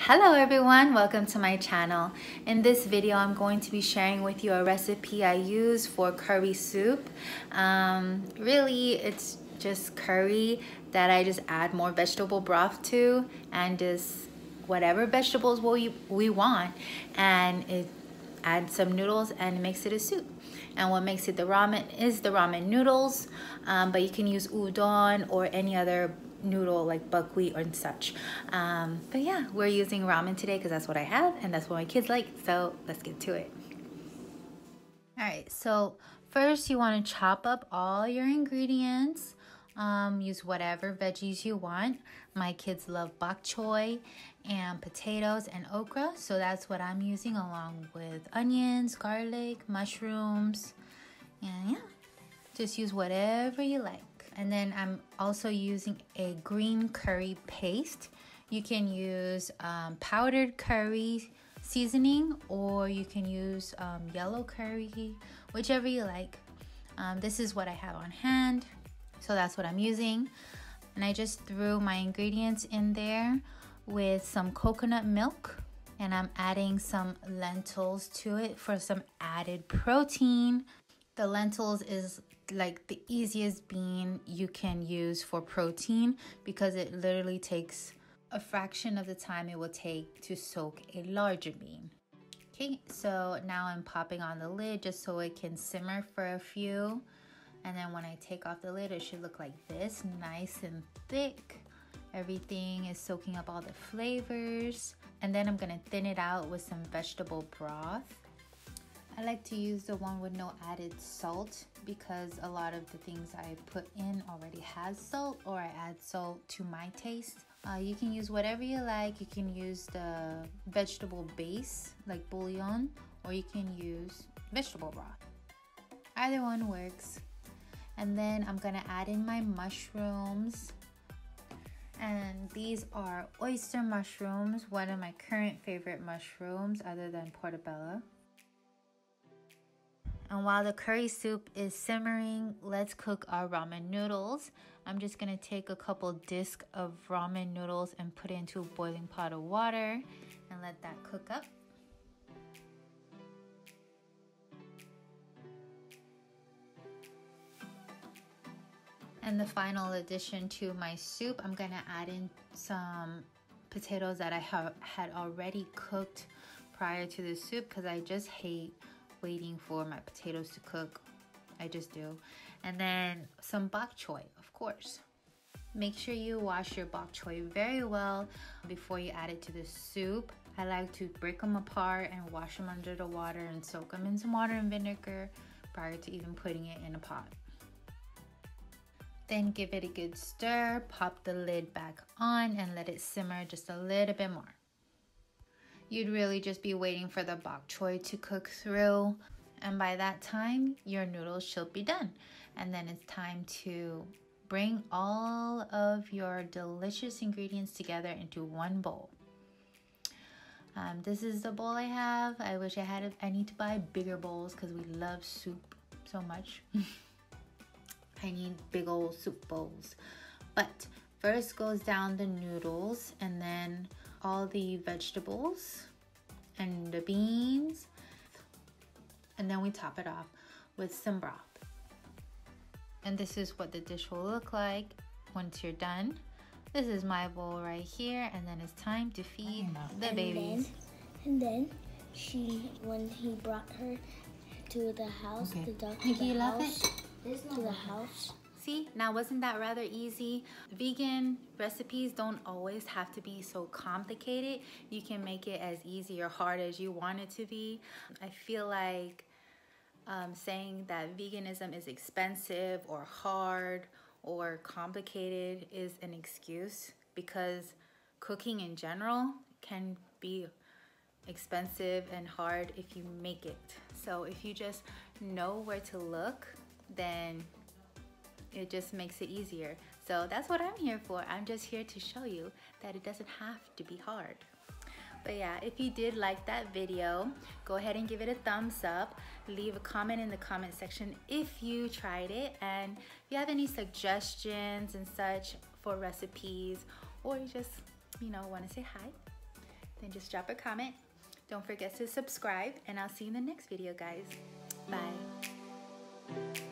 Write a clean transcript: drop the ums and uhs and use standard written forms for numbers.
Hello everyone, welcome to my channel. In this video, I'm going to be sharing with you a recipe I use for curry soup. Really, it's just curry that I just add more vegetable broth to and just whatever vegetables we want, and it adds some noodles and makes it a soup. And what makes it the ramen is the ramen noodles, but you can use udon or any other noodle like buckwheat or such. But yeah, we're using ramen today because that's what I have and that's what my kids like. So let's get to it. All right, so first you want to chop up all your ingredients. Use whatever veggies you want. My kids love bok choy and potatoes and okra, so that's what I'm using, along with onions, garlic, mushrooms, and yeah, just use whatever you like. And then I'm also using a green curry paste. You can use powdered curry seasoning, or you can use yellow curry, whichever you like. This is what I have on hand, so that's what I'm using. And I just threw my ingredients in there with some coconut milk, and I'm adding some lentils to it for some added protein. The lentils is like the easiest bean you can use for protein because it literally takes a fraction of the time it will take to soak a larger bean. Okay, so now I'm popping on the lid just so it can simmer for a few. And then when I take off the lid, it should look like this, nice and thick. Everything is soaking up all the flavors. And then I'm gonna thin it out with some vegetable broth. I like to use the one with no added salt because a lot of the things I put in already has salt, or I add salt to my taste. You can use whatever you like. You can use the vegetable base like bouillon, or you can use vegetable broth. Either one works. And then I'm gonna add in my mushrooms. And these are oyster mushrooms, one of my current favorite mushrooms other than portobello. And while the curry soup is simmering, let's cook our ramen noodles. I'm just gonna take a couple discs of ramen noodles and put it into a boiling pot of water and let that cook up. And the final addition to my soup, I'm gonna add in some potatoes that I had already cooked prior to the soup because I just hate waiting for my potatoes to cook. I just do. And then some bok choy, of course. Make sure you wash your bok choy very well before you add it to the soup. I like to break them apart and wash them under the water and soak them in some water and vinegar prior to even putting it in a pot. Then give it a good stir, pop the lid back on and let it simmer just a little bit more. You'd really just be waiting for the bok choy to cook through, and by that time your noodles should be done. And then it's time to bring all of your delicious ingredients together into one bowl. This is the bowl I have. I wish I need to buy bigger bowls because we love soup so much. I need big old soup bowls. But first goes down the noodles, and then all the vegetables and the beans, and then we top it off with some broth. And this is what the dish will look like once you're done. This is my bowl right here, and then it's time to feed the babies. And then when he brought her to the house, the dog to the house. See, now wasn't that rather easy? Vegan recipes don't always have to be so complicated. You can make it as easy or hard as you want it to be. I feel like saying that veganism is expensive or hard or complicated is an excuse, because cooking in general can be expensive and hard if you make it. So if you just know where to look, then it just makes it easier. So that's what I'm here for. I'm just here to show you that it doesn't have to be hard. But yeah, if you did like that video, go ahead and give it a thumbs up. Leave a comment in the comment section if you tried it, and if you have any suggestions and such for recipes, or you just want to say hi, then just drop a comment. Don't forget to subscribe, and I'll see you in the next video, guys. Bye.